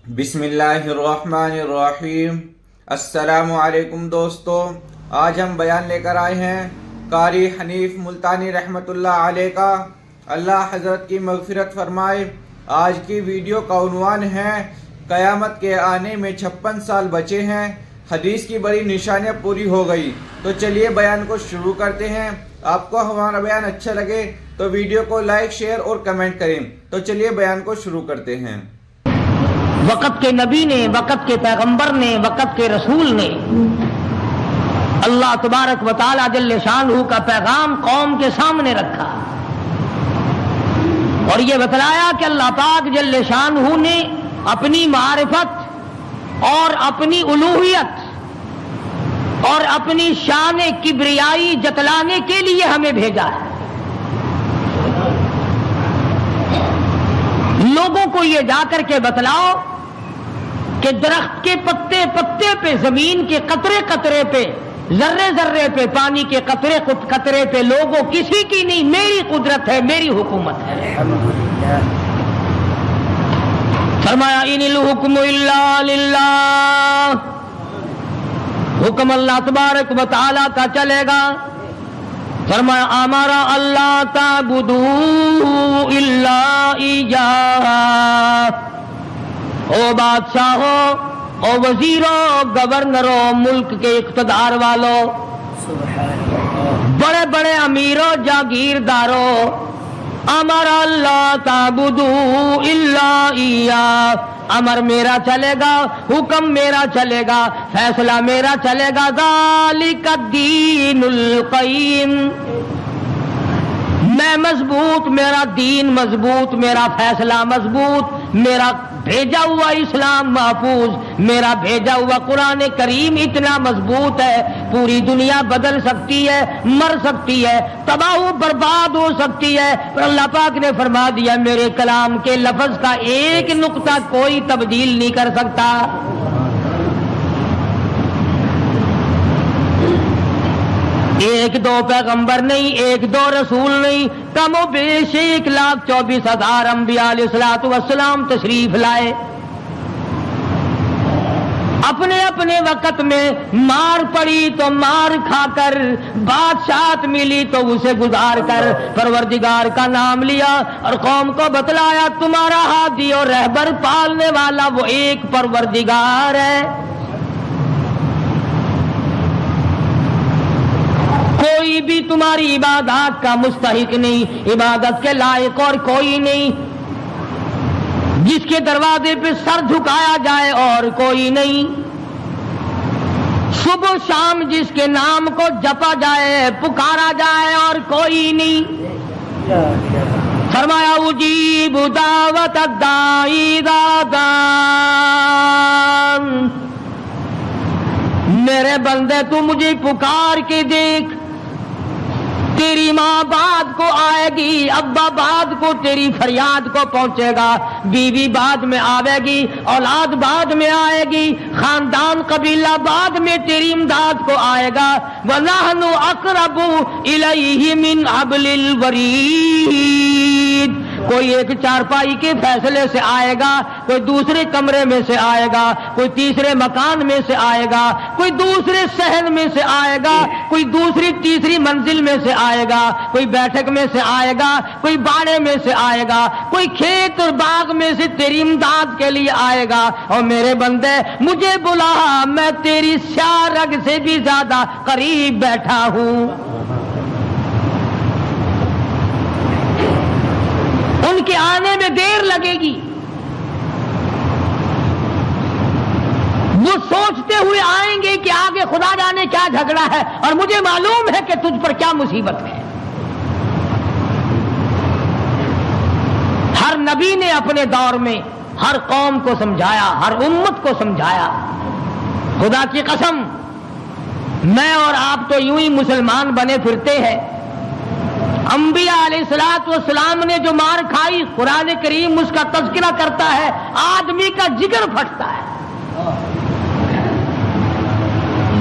بسم اللہ الرحمن الرحیم۔ السلام علیکم دوستو، آج ہم بیان لے کر آئے ہیں قاری حنیف ملتانی رحمۃ اللہ علیہ کا، اللہ حضرت کی مغفرت فرمائے۔ آج کی ویڈیو کا عنوان ہے قیامت کے آنے میں 56 سال بچے ہیں، حدیث کی بڑی نشانیاں پوری ہو گئی۔ تو چلیے بیان کو شروع کرتے ہیں۔ آپ کو ہمارا بیان اچھا لگے تو ویڈیو کو لائک، شیئر اور کمنٹ کریں۔ تو چلیے بیان کو شروع کرتے ہیں۔ وقت کے نبی نے، وقت کے پیغمبر نے، وقت کے رسول نے اللہ تبارک و تعالی جل شانہ کا پیغام قوم کے سامنے رکھا اور یہ بتلایا کہ اللہ پاک جل شانہ نے اپنی معرفت اور اپنی الوہیت اور اپنی شان کبریائی جتلانے کے لیے ہمیں بھیجا ہے۔ لوگوں کو یہ جا کر کے بتلاؤ کہ درخت کے پتے پتے پہ، زمین کے قطرے قطرے پہ، ذرے ذرے پہ، پانی کے قطرے قطرے پہ لوگوں کسی کی نہیں، میری قدرت ہے، میری حکومت ہے۔ فرمایا ان الحکم الا للہ، حکم اللہ تبارک و تعالی کا چلے گا۔ فرمایا ہمارا اللہ تعبدوا الا ایاہ، او بادشاہوں، او وزیروں، گورنروں، ملک کے اقتدار والوں، بڑے بڑے امیروں، جاگیرداروں، ہمارا اللہ تعبدوا الا ایاہ، امر میرا چلے گا، حکم میرا چلے گا، فیصلہ میرا چلے گا۔ ذالک الدین القیم، میں مضبوط، میرا دین مضبوط، میرا فیصلہ مضبوط، میرا بھیجا ہوا اسلام محفوظ، میرا بھیجا ہوا قرآن کریم اتنا مضبوط ہے، پوری دنیا بدل سکتی ہے، مر سکتی ہے، تباہ و برباد ہو سکتی ہے، پر اللہ پاک نے فرما دیا میرے کلام کے لفظ کا ایک نقطہ کوئی تبدیل نہیں کر سکتا۔ ایک دو پیغمبر نہیں، ایک دو رسول نہیں، کم و بیش 1,24,000 انبیاء علیہ الصلوۃ والسلام تشریف لائے۔ اپنے اپنے وقت میں مار پڑی تو مار کھا کر، بادشاہت ملی تو اسے گزار کر پروردگار کا نام لیا اور قوم کو بتلایا تمہارا ہادی اور رہبر پالنے والا وہ ایک پروردگار ہے۔ کوئی بھی تمہاری عبادات کا مستحق نہیں، عبادت کے لائق اور کوئی نہیں، جس کے دروازے پہ سر جھکایا جائے اور کوئی نہیں، صبح شام جس کے نام کو جپا جائے، پکارا جائے اور کوئی نہیں۔ فرمایا اجیب دعوت الداعی اذا دعان، میرے بندے تو مجھے پکار کے دیکھ، تیری ماں بعد کو آئے گی، ابا بعد کو تیری فریاد کو پہنچے گا، بیوی بعد میں آئے گی، اولاد بعد میں آئے گی، خاندان قبیلہ بعد میں تیری امداد کو آئے گا۔ وَنَحْنُ أَقْرَبُ إِلَيْهِ مِنْ حَبْلِ الْوَرِيدِ، کوئی ایک چارپائی کے فیصلے سے آئے گا، کوئی دوسرے کمرے میں سے آئے گا، کوئی تیسرے مکان میں سے آئے گا، کوئی دوسرے صحن میں سے آئے گا، کوئی دوسری تیسری منزل میں سے آئے گا، کوئی بیٹھک میں سے آئے گا، کوئی باڑے میں سے آئے گا، کوئی کھیت اور باغ میں سے تیری امداد کے لیے آئے گا۔ اور میرے بندے مجھے بلا، میں تیری سیاہ رگ سے بھی زیادہ قریب بیٹھا ہوں۔ ان کے آنے میں دیر لگے گی، وہ سوچتے ہوئے آئیں گے کہ آگے خدا جانے کیا جھگڑا ہے اور مجھے معلوم ہے کہ تجھ پر کیا مصیبت ہے۔ ہر نبی نے اپنے دور میں ہر قوم کو سمجھایا، ہر امت کو سمجھایا۔ خدا کی قسم، میں اور آپ تو یوں ہی مسلمان بنے پھرتے ہیں۔ انبیاء علیہ الصلوۃ والسلام نے جو مار کھائی، قرآن کریم اس کا تذکرہ کرتا ہے، آدمی کا جگر پھٹتا ہے۔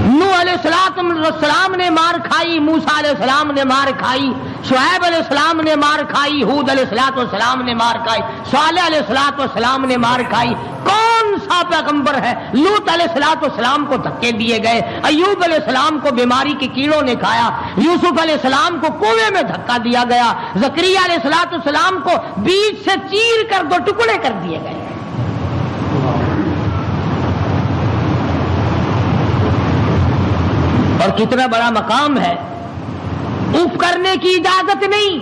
نوح علیہ السلام نے مار کھائی، موسیٰ علیہ السلام نے مار کھائی، شعیب علیہ السلام نے مار کھائی، ہود علیہ السلام نے مار کھائی، صالح علیہ السلام نے مار کھائی۔ کون تھا پیغمبر ہے، لوط علیہ السلام کو دھکے دیے گئے، ایوب علیہ السلام کو بیماری کے کیڑوں نے کھایا، یوسف علیہ السلام کو کنویں میں دھکا دیا گیا، زکریا علیہ السلام کو بیچ سے چیر کر 2 ٹکڑے کر دیے گئے۔ اور کتنا بڑا مقام ہے، اف کرنے کی اجازت نہیں،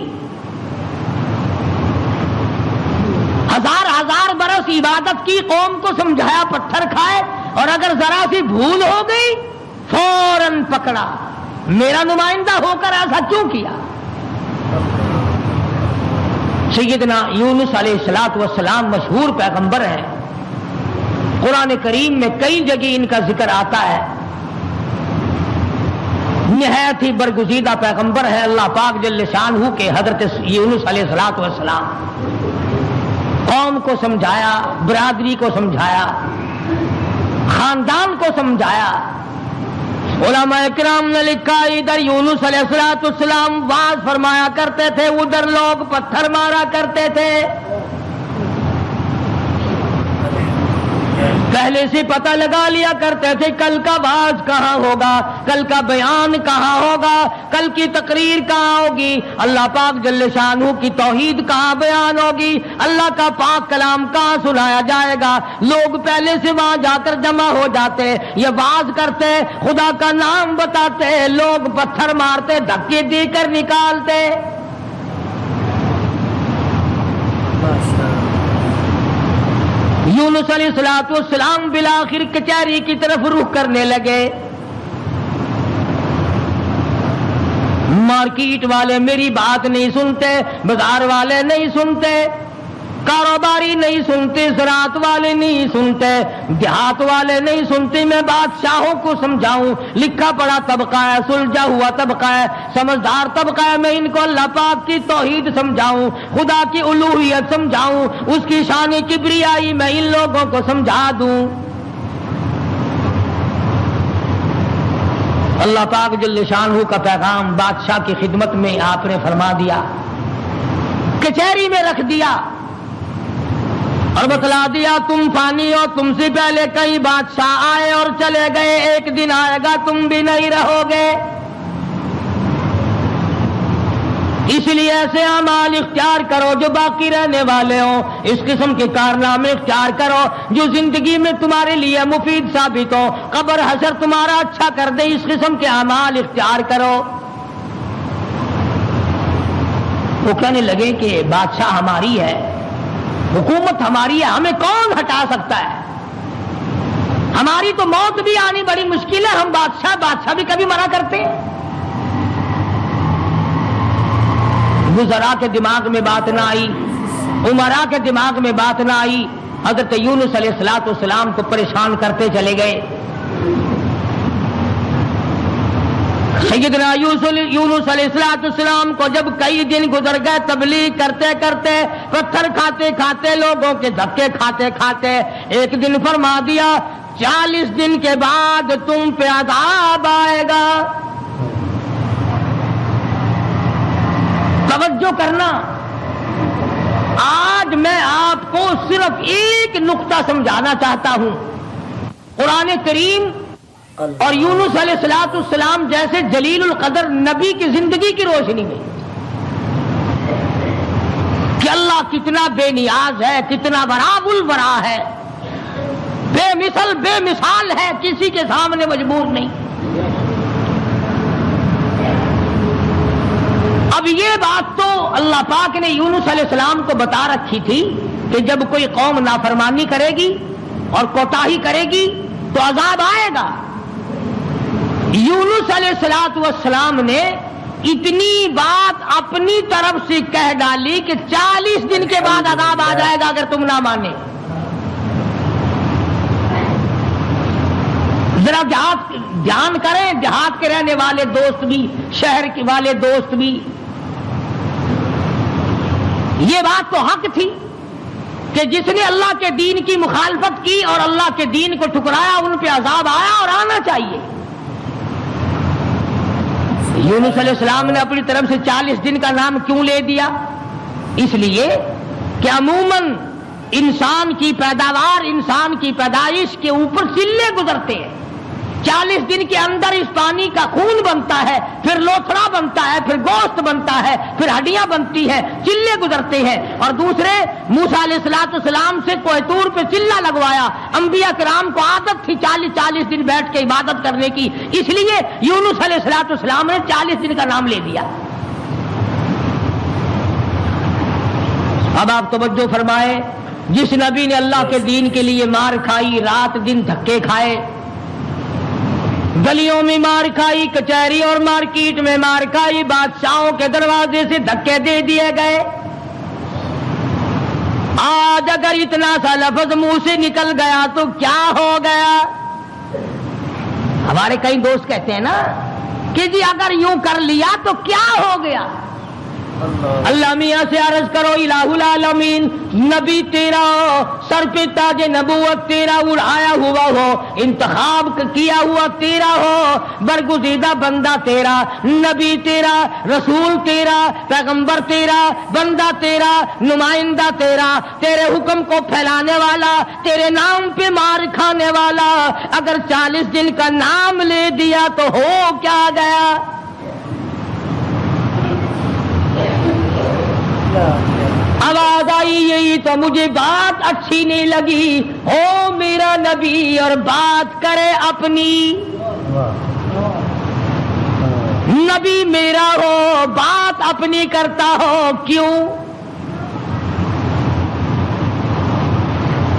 ہزار برس عبادت کی، قوم کو سمجھایا پتھر کھائے، اور اگر ذرا سی بھول ہو گئی فوراً پکڑا، میرا نمائندہ ہو کر ایسا کیوں کیا؟ سیدنا یونس علیہ السلام مشہور پیغمبر ہیں، قرآن کریم میں کئی جگہ ان کا ذکر آتا ہے، نہایت ہی برگزیدہ پیغمبر ہے اللہ پاک جل شانہ کے حضرت یونس علیہ السلام، قوم کو سمجھایا، برادری کو سمجھایا، خاندان کو سمجھایا۔ علماء کرام نے لکھا ادھر یونس علیہ السلام واز فرمایا کرتے تھے، ادھر لوگ پتھر مارا کرتے تھے۔ پہلے سے پتہ لگا لیا کرتے تھے کل کا واز کہاں ہوگا، کل کا بیان کہاں ہوگا، کل کی تقریر کہاں ہوگی، اللہ پاک جل شانہ کی توحید کہاں بیان ہوگی، اللہ کا پاک کلام کہاں سنایا جائے گا۔ لوگ پہلے سے وہاں جا کر جمع ہو جاتے، یہ واز کرتے، خدا کا نام بتاتے، لوگ پتھر مارتے، دھکے دے کر نکالتے۔ یونس علیہ السلام بالآخر کچہری کی طرف رخ کرنے لگے۔ مارکیٹ والے میری بات نہیں سنتے، بازار والے نہیں سنتے، کاروباری نہیں سنتے، زراعت والے نہیں سنتے، دیہات والے نہیں سنتے، میں بادشاہوں کو سمجھاؤں، لکھا پڑھا طبقہ ہے، سلجھا ہوا طبقہ ہے، سمجھدار طبقہ ہے، میں ان کو اللہ پاک کی توحید سمجھاؤں، خدا کی الوہیت سمجھاؤں، اس کی شان کبریائی میں ان لوگوں کو سمجھا دوں۔ اللہ پاک جل شانہ کا پیغام بادشاہ کی خدمت میں آپ نے فرما دیا، کچہری میں رکھ دیا اور بتلا دیا تم فانی ہو، تم سے پہلے کئی بادشاہ آئے اور چلے گئے، ایک دن آئے گا تم بھی نہیں رہو گے، اس لیے ایسے اعمال اختیار کرو جو باقی رہنے والے ہوں، اس قسم کے کارنامے اختیار کرو جو زندگی میں تمہارے لیے مفید ثابت ہو، قبر حشر تمہارا اچھا کر دے، اس قسم کے اعمال اختیار کرو۔ وہ کہنے لگے کہ بادشاہ ہماری ہے، حکومت ہماری ہے، ہمیں کون ہٹا سکتا ہے، ہماری تو موت بھی آنی بڑی مشکل ہے، ہم بادشاہ بھی کبھی منع کرتے ہیں۔ وزراء کے دماغ میں بات نہ آئی، امراء کے دماغ میں بات نہ آئی، حضرت یونس علیہ السلام کو پریشان کرتے چلے گئے۔ سیدنا یونس علیہ السلام کو جب کئی دن گزر گئے تبلیغ کرتے کرتے، پتھر کھاتے کھاتے، لوگوں کے دھکے کھاتے کھاتے، ایک دن فرما دیا 40 دن کے بعد تم پہ عذاب آئے گا۔ توجہ کرنا، آج میں آپ کو صرف ایک نقطہ سمجھانا چاہتا ہوں، قرآن کریم اور یونس علیہ السلام جیسے جلیل القدر نبی کی زندگی کی روشنی میں کہ اللہ کتنا بے نیاز ہے، کتنا براب الورا ہے، بے مثال ہے، کسی کے سامنے مجبور نہیں۔ اب یہ بات تو اللہ پاک نے یونس علیہ السلام کو بتا رکھی تھی کہ جب کوئی قوم نافرمانی کرے گی اور کوتاہی کرے گی تو عذاب آئے گا۔ یونس علیہ السلام نے اتنی بات اپنی طرف سے کہہ ڈالی کہ 40 دن کے بعد عذاب آ جائے گا اگر تم نہ مانے۔ ذرا دھیان کریں، دیہات کے رہنے والے دوست بھی، شہر کے والے دوست بھی، یہ بات تو حق تھی کہ جس نے اللہ کے دین کی مخالفت کی اور اللہ کے دین کو ٹھکرایا ان پہ عذاب آیا اور آنا چاہیے۔ یونس علیہ السلام نے اپنی طرف سے 40 دن کا نام کیوں لے دیا؟ اس لیے کہ عموماً انسان کی پیداوار، انسان کی پیدائش کے اوپر چلے گزرتے ہیں. 40 دن کے اندر اس پانی کا خون بنتا ہے، پھر لوتھڑا بنتا ہے، پھر گوشت بنتا ہے، پھر ہڈیاں بنتی ہیں، چلے گزرتے ہیں. اور دوسرے موسیٰ علیہ السلام سے کوہ طور پہ چلہ لگوایا. انبیاء کرام کو عادت تھی 40 دن بیٹھ کے عبادت کرنے کی، اس لیے یونس علیہ السلام نے 40 دن کا نام لے دیا. اب آپ توجہ فرمائے، جس نبی نے اللہ کے دین کے لیے مار کھائی، رات دن دھکے کھائے، گلیوں میں مار کھائی، کچہری اور مارکیٹ میں مار کھائی، بادشاہوں کے دروازے سے دھکے دے دیے گئے، آج اگر اتنا سا لفظ منہ سے نکل گیا تو کیا ہو گیا؟ ہمارے کئی دوست کہتے ہیں نا کہ جی اگر یوں کر لیا تو کیا ہو گیا؟ اللہ میاں سے عرض کرو الہ العالمین، نبی تیرا سر پہ تاج نبوت تیرا اڑایا ہوا ہو، انتخاب کیا ہوا تیرا ہو، برگزیدہ بندہ تیرا، نبی تیرا، رسول تیرا، پیغمبر تیرا، بندہ تیرا، نمائندہ تیرا، تیرے حکم کو پھیلانے والا، تیرے نام پہ مار کھانے والا، اگر 40 دن کا نام لے دیا تو ہو کیا گیا؟ آواز آئی یہی تو مجھے بات اچھی نہیں لگی، ہو میرا نبی اور بات کرے اپنی، نبی میرا ہو بات اپنی کرتا ہو کیوں؟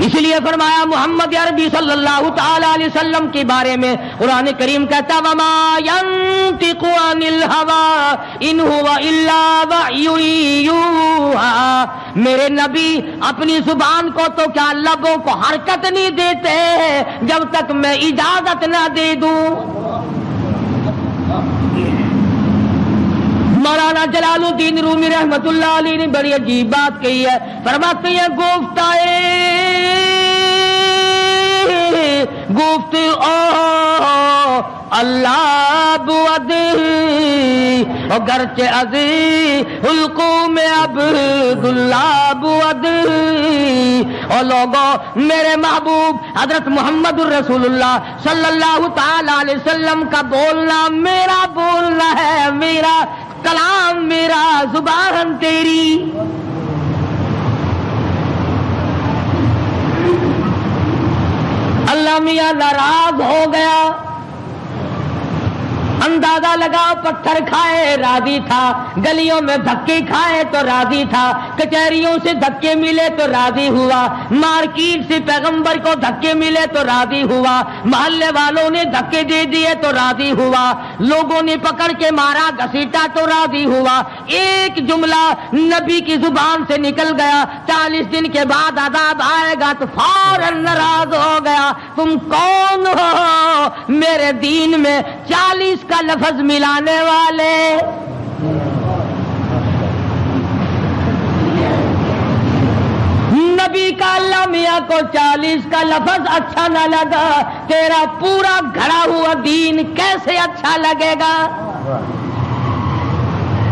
اس لیے فرمایا محمد عربی صلی اللہ تعالی علیہ وسلم کے بارے میں قرآن کریم کہتا وما ينطق عن الهوى ان هو الا وحی یوحی، میرے نبی اپنی زبان کو تو کیا لبوں کو حرکت نہیں دیتے جب تک میں اجازت نہ دے دوں. مولانا جلال الدین رومی رحمت اللہ علیہ نے بڑی عجیب بات کہی ہے، فرماتے ہیں گفت اللہ بود گرچہ عزی حلقوں میں عبداللہ بود. اور لوگوں میرے محبوب حضرت محمد الرسول اللہ صلی اللہ تعالی علیہ وسلم کا بولنا میرا بولنا ہے، میرا کلام میرا، زبان تیری. اللہ میاں ناراض ہو گیا، اندازہ لگا پتھر کھائے راضی تھا، گلیوں میں دھکے کھائے تو راضی تھا، کچہریوں سے دھکے ملے تو راضی ہوا، مارکیٹ سے پیغمبر کو دھکے ملے تو راضی ہوا، محلے والوں نے دھکے دے دیے تو راضی ہوا، لوگوں نے پکڑ کے مارا گھسیٹا تو راضی ہوا. ایک جملہ نبی کی زبان سے نکل گیا، 40 دن کے بعد عذاب آئے گا تو فوراً ناراض ہو گیا. تم کون ہو میرے دین میں 40 کا لفظ ملانے والے؟ نبی کا اللہ میاں کو 40 کا لفظ اچھا نہ لگا، تیرا پورا گھڑا ہوا دین کیسے اچھا لگے گا؟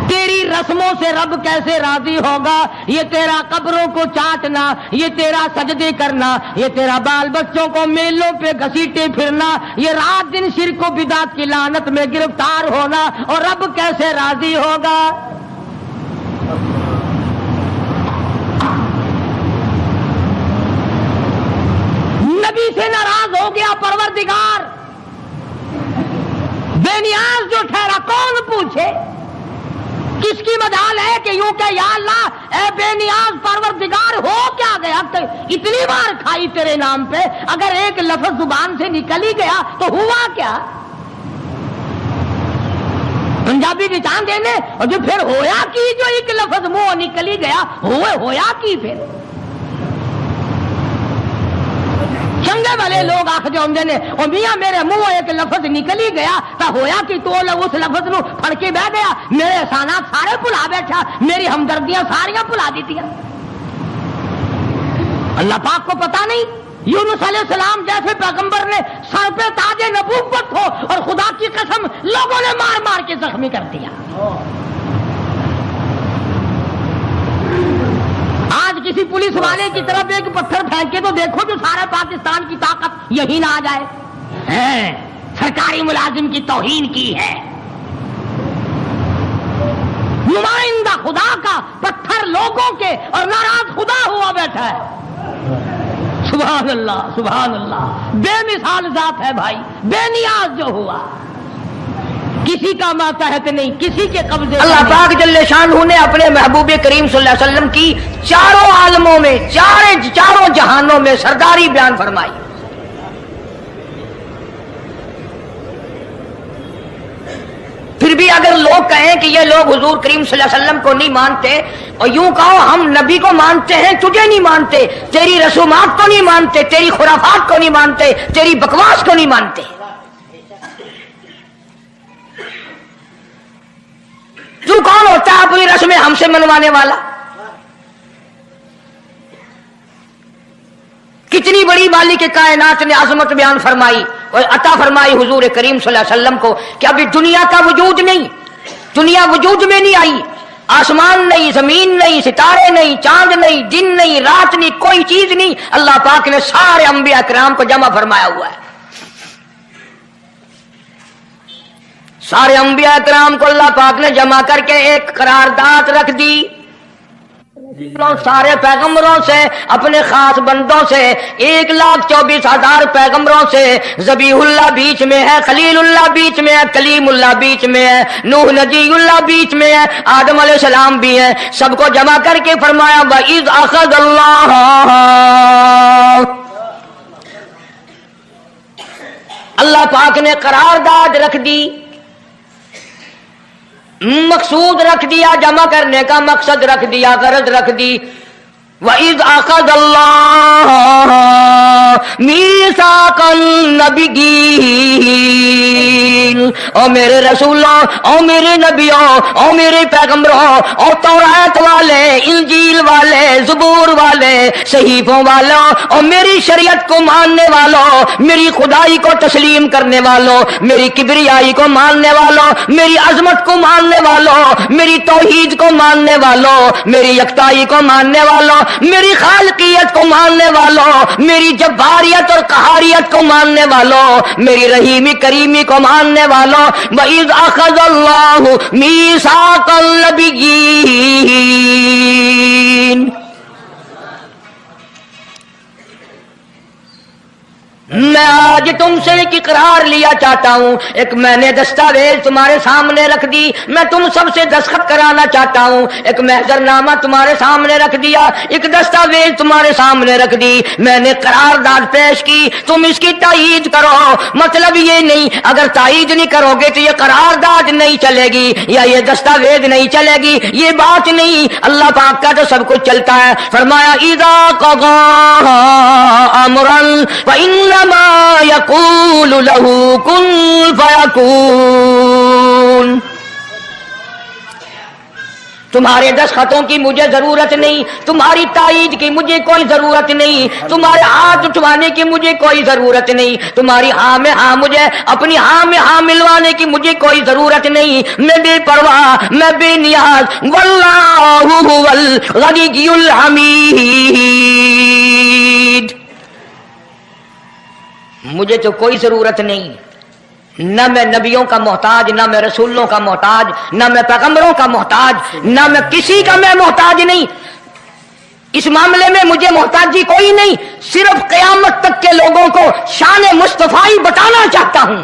تیری رسموں سے رب کیسے راضی ہوگا؟ یہ تیرا قبروں کو چاٹنا، یہ تیرا سجدے کرنا، یہ تیرا بال بچوں کو میلوں پہ گھسیٹے پھرنا، یہ رات دن شرک و بدعت کی لعنت میں گرفتار ہونا، اور رب کیسے راضی ہوگا؟ نبی سے ناراض ہو گیا پروردگار، بے نیاز جو ٹھہرا کون پوچھے؟ کس کی مجال ہے کہ یوں کہ یا اللہ اے بے نیاز پروردگار ہو کیا گیا؟ اتنی بار کھائی تیرے نام پہ، اگر ایک لفظ زبان سے نکل ہی گیا تو ہوا کیا؟ پنجابی نشان دینے اور جو پھر ہویا کی، جو ایک لفظ منہ نکل ہی گیا ہویا کی پھر چنگے والے لوگ آخ جو نے اور میاں میرے منہ ایک لفظ نکل ہی گیا تو ہویا کہ تو اس لفظ نو پڑھ کے بہ گیا، میرے احسانات سارے بھلا بیٹھا، میری ہمدردیاں ساریاں بھلا دیتی ہیں. اللہ پاک کو پتا نہیں یونس علیہ السلام جیسے پیغمبر نے سر پہ تاج نبوت ہو اور خدا کی قسم لوگوں نے مار مار کے زخمی کر دیا. آج آج کسی پولیس والے کی طرف ایک پتھر پھینکے تو دیکھو تو سارے پاکستان کی طاقت یہی نہ آ جائے. سرکاری ملازم کی توہین کی ہے. نمائندہ خدا کا پتھر لوگوں کے اور ناراض خدا ہوا بیٹھا ہے. سبحان اللہ سبحان اللہ. بے مثال ذات ہے بھائی, بے نیاز جو ہوا, کسی کا ماتحت نہیں, کسی کے قبضے. اللہ پاک جل شانہ نے اپنے محبوب کریم صلی اللہ علیہ وسلم کی چاروں عالموں میں, چاروں جہانوں میں سرداری بیان فرمائی. پھر بھی اگر لوگ کہیں کہ یہ لوگ حضور کریم صلی اللہ علیہ وسلم کو نہیں مانتے, اور یوں کہو ہم نبی کو مانتے ہیں, تجھے نہیں مانتے, تیری رسومات کو نہیں مانتے, تیری خرافات کو نہیں مانتے, تیری بکواس کو نہیں مانتے. تو کون ہوتا ہے اپنی رسمیں ہم سے منوانے والا؟ کتنی بڑی مالک کائنات نے عظمت بیان فرمائی اور عطا فرمائی حضور کریم صلی اللہ علیہ وسلم کو کہ ابھی دنیا کا وجود نہیں, دنیا وجود میں نہیں آئی, آسمان نہیں, زمین نہیں, ستارے نہیں, چاند نہیں, دن نہیں, رات نہیں, کوئی چیز نہیں. اللہ پاک نے سارے انبیاء کرام کو جمع فرمایا ہوا ہے. سارے انبیاء کرام کو اللہ پاک نے جمع کر کے ایک قرارداد رکھ دی. سارے پیغمبروں سے, اپنے خاص بندوں سے, 1,24,000 پیغمبروں سے. ذبیح اللہ بیچ میں ہے, خلیل اللہ بیچ میں ہے, کلیم اللہ بیچ میں ہے, نوح نجی اللہ بیچ میں ہے, آدم علیہ السلام بھی ہے. سب کو جمع کر کے فرمایا وَإِذْ أَخَذَ اللَّهُ, اللہ پاک نے قرارداد رکھ دی, مقصود رکھ دیا, جمع کرنے کا مقصد رکھ دیا, غرض رکھ دی. وَإِذْ أَخَذَ اللَّهُ مِيثَاقَ النَّبِيِّينَ, او میرے رسولوں, او میرے نبیوں, او میرے پیغمبروں, او تورات والے, انجیل والے, زبور والے, صحیفوں والوں, او میری شریعت کو ماننے والوں, میری خدائی کو تسلیم کرنے والوں, میری کبریائی کو ماننے والوں, میری عظمت کو ماننے والوں, میری توحید کو ماننے والوں, میری یکتائی کو ماننے والوں, میری خالقیت کو ماننے والوں, میری جباریت اور قہاریت کو ماننے والوں, میری رحیمی کریمی کو ماننے والوں. وَإِذْ أَخَذَ اللَّهُ مِيثَاقَ النَّبِيِّينَ, میں آج تم سے ایک اقرار لیا چاہتا ہوں, ایک میں نے دستاویز تمہارے سامنے رکھ دی, میں تم سب سے دستخط کرانا چاہتا ہوں, ایک محضر نامہ تمہارے سامنے رکھ دیا, ایک دستاویز تمہارے سامنے رکھ دی, میں نے قرارداد پیش کی, تم اس کی تائید کرو. مطلب یہ نہیں اگر تائید نہیں کرو گے تو یہ قرارداد نہیں چلے گی یا یہ دستاویز نہیں چلے گی, یہ بات نہیں. اللہ پاک کا تو سب کچھ چلتا ہے. فرمایا اذا قضى امرا فانما يقول له كن فيكون. تمہارے دستخطوں کی مجھے ضرورت نہیں, تمہاری تائید کی مجھے کوئی ضرورت نہیں, تمہارے ہاتھ اٹھوانے کی مجھے کوئی ضرورت نہیں, تمہاری ہاں میں ہاں, مجھے اپنی ہاں میں ہاں ملوانے کی مجھے کوئی ضرورت نہیں. میں بے پرواہ, میں بے نیاز. واللہ هو الغنی الحمید, مجھے تو کوئی ضرورت نہیں, نہ میں نبیوں کا محتاج, نہ میں رسولوں کا محتاج, نہ میں پیغمبروں کا محتاج, نہ میں کسی کا میں محتاج نہیں. اس معاملے میں مجھے محتاجی کوئی نہیں. صرف قیامت تک کے لوگوں کو شان مصطفی بتانا چاہتا ہوں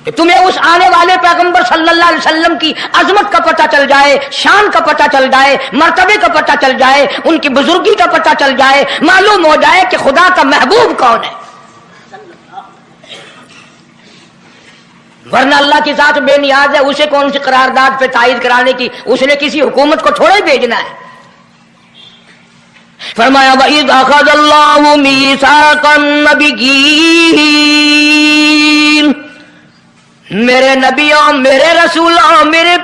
کہ تمہیں اس آنے والے پیغمبر صلی اللہ علیہ وسلم کی عظمت کا پتہ چل جائے, شان کا پتہ چل جائے, مرتبے کا پتہ چل جائے, ان کی بزرگی کا پتہ چل جائے, معلوم ہو جائے کہ خدا کا محبوب کون ہے. ورنہ اللہ کی ذات بے نیاز ہے, اسے کون سی قرارداد پہ تائید کرانے کی, اس نے کسی حکومت کو تھوڑا ہی بھیجنا ہے. فرمایا وَإِذْ أَخَذَ اللَّهُ مِيثَاقَ النَّبِيِّينَ, میرے نبیوں, میرے رسولوں, میرے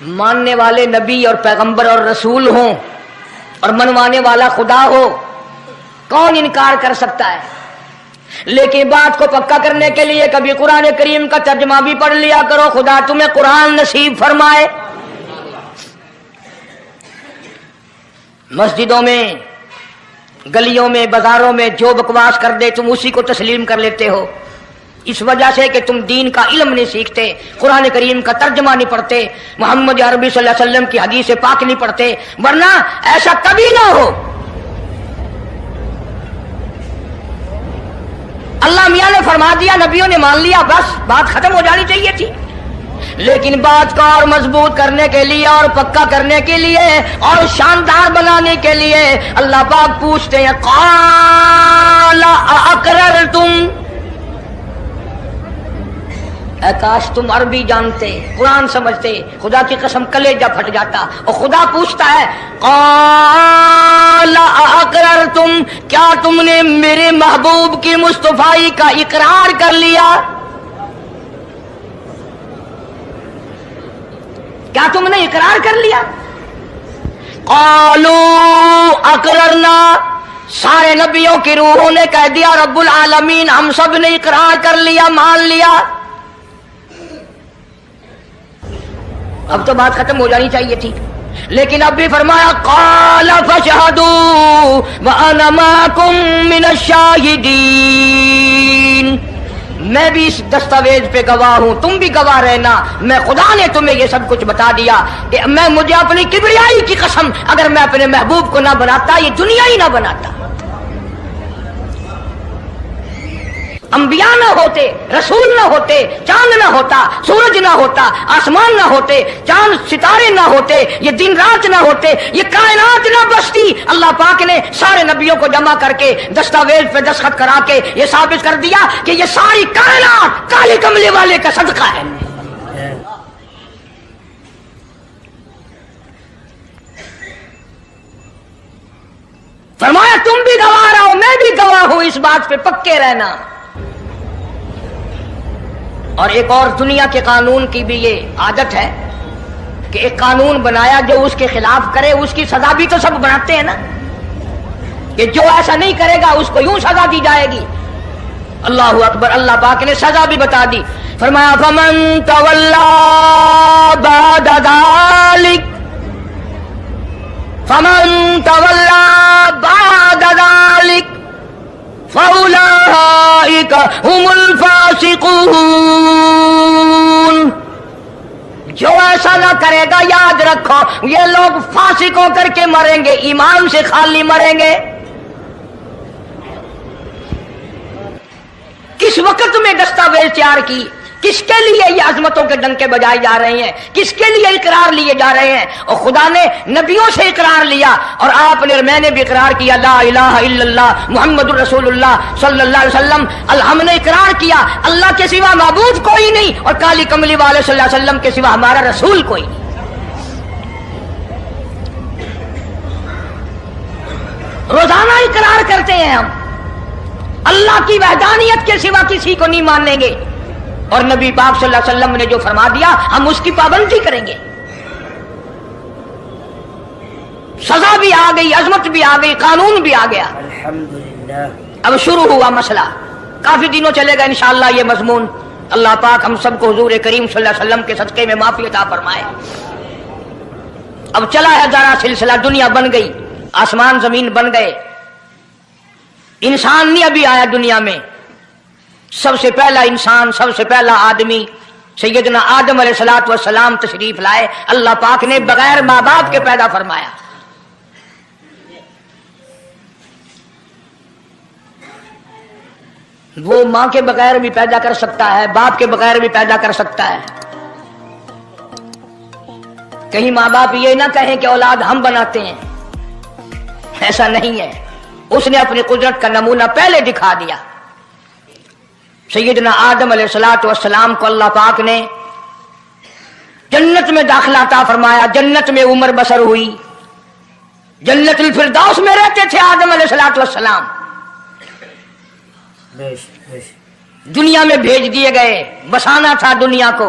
ماننے والے نبی اور پیغمبر اور رسول ہوں اور منوانے والا خدا ہو، کون انکار کر سکتا ہے؟ لیکن بات کو پکا کرنے کے لیے کبھی قرآن کریم کا ترجمہ بھی پڑھ لیا کرو، خدا تمہیں قرآن نصیب فرمائے۔ مسجدوں میں، گلیوں میں، بازاروں میں جو بکواس کر دے تم اسی کو تسلیم کر لیتے ہو، اس وجہ سے کہ تم دین کا علم نہیں سیکھتے، قرآن کریم کا ترجمہ نہیں پڑھتے، محمد عربی صلی اللہ علیہ وسلم کی حدیث پاک نہیں پڑھتے، ورنہ ایسا کبھی نہ ہو۔ اللہ میاں نے فرما دیا، نبیوں نے مان لیا، بس بات ختم ہو جانی چاہیے تھی۔ لیکن بات کو اور مضبوط کرنے کے لیے اور پکا کرنے کے لیے اور شاندار بنانے کے لیے اللہ پاک پوچھتے ہیں قال اقررتم، اے کاش تم عربی جانتے، قرآن سمجھتے، خدا کی قسم کلیجہ پھٹ جاتا۔ اور خدا پوچھتا ہے قال اقررتم، کیا تم نے میرے محبوب کی مصطفائی کا اقرار کر لیا؟ کیا تم نے اقرار کر لیا؟ قالوا اقررنا، سارے نبیوں کی روحوں نے کہہ دیا رب العالمین ہم سب نے اقرار کر لیا، مان لیا۔ اب تو بات ختم ہو جانی چاہیے تھی، لیکن اب بھی فرمایا قال فاشهدوا وانا معكم من الشاهدين، میں بھی اس دستاویز پہ گواہ ہوں، تم بھی گواہ رہنا، میں خدا نے تمہیں یہ سب کچھ بتا دیا کہ مجھے اپنی کبریائی کی قسم اگر میں اپنے محبوب کو نہ بناتا یہ دنیا ہی نہ بناتا۔ انبیاء نہ ہوتے، رسول نہ ہوتے، چاند نہ ہوتا، سورج نہ ہوتا، آسمان نہ ہوتے، چاند ستارے نہ ہوتے، یہ دن رات نہ ہوتے، یہ کائنات نہ بستی، اللہ پاک نے سارے نبیوں کو جمع کر کے دستاویز پہ دستخط کرا کے یہ ثابت کر دیا کہ یہ ساری کائنات کالے کملے والے کا صدقہ ہے۔ فرمایا تم بھی گواہ رہو، میں بھی گواہ ہوں، اس بات پہ پکے رہنا۔ اور ایک اور دنیا کے قانون کی بھی یہ عادت ہے کہ ایک قانون بنایا جو اس کے خلاف کرے اس کی سزا بھی تو سب بناتے ہیں نا، کہ جو ایسا نہیں کرے گا اس کو یوں سزا دی جائے گی۔ اللہ اکبر، اللہ پاک نے سزا بھی بتا دی، فرمایا فمن تولی بعد ذلک، فمن تولی بعد ذلک فَأُولَٰئِكَ هُمُ الْفَاسِقُونَ، جو ایسا نہ کرے گا یاد رکھو یہ لوگ فاسق ہو کر کے مریں گے، ایمان سے خالی مریں گے۔ کس وقت میں دستاویز تیار کی، کس کے لیے یہ عظمتوں کے ڈنکے بجائے جا رہے ہیں، کس کے لیے اقرار لیے جا رہے ہیں؟ اور خدا نے نبیوں سے اقرار لیا اور آپ نے اور میں نے بھی اقرار کیا لا الہ الا اللہ محمد الرسول اللہ صلی اللہ علیہ وسلم۔ ہم نے اقرار کیا اللہ کے سوا معبود کوئی نہیں اور کالی کملی والے صلی اللہ علیہ وسلم کے سوا ہمارا رسول کوئی نہیں۔ روزانہ اقرار کرتے ہیں ہم اللہ کی وحدانیت کے سوا کسی کو نہیں مانیں گے، اور نبی پاک صلی اللہ علیہ وسلم نے جو فرما دیا ہم اس کی پابندی کریں گے۔ سزا بھی آ گئی، عظمت بھی آ گئی، قانون بھی آ گیا۔ الحمدللہ اب شروع ہوا مسئلہ، کافی دنوں چلے گا انشاءاللہ یہ مضمون۔ اللہ پاک ہم سب کو حضور کریم صلی اللہ علیہ وسلم کے صدقے میں معافی عطا فرمائے۔ اب چلا ہے ذرا سلسلہ، دنیا بن گئی، آسمان زمین بن گئے، انسان نہیں ابھی آیا دنیا میں۔ سب سے پہلا انسان، سب سے پہلا آدمی سیدنا آدم علیہ الصلوۃ والسلام تشریف لائے، اللہ پاک نے بغیر ماں باپ کے پیدا فرمایا۔ وہ ماں کے بغیر بھی پیدا کر سکتا ہے، باپ کے بغیر بھی پیدا کر سکتا ہے۔ کہیں ماں باپ یہ نہ کہیں کہ اولاد ہم بناتے ہیں، ایسا نہیں ہے، اس نے اپنی قدرت کا نمونہ پہلے دکھا دیا۔ سیدنا آدم علیہ الصلوۃ والسلام کو اللہ پاک نے جنت میں داخلہ عطا فرمایا، جنت میں عمر بسر ہوئی، جنت الفردوس میں رہتے تھے آدم علیہ الصلوۃ والسلام۔ دنیا میں بھیج دیے گئے، بسانا تھا دنیا کو۔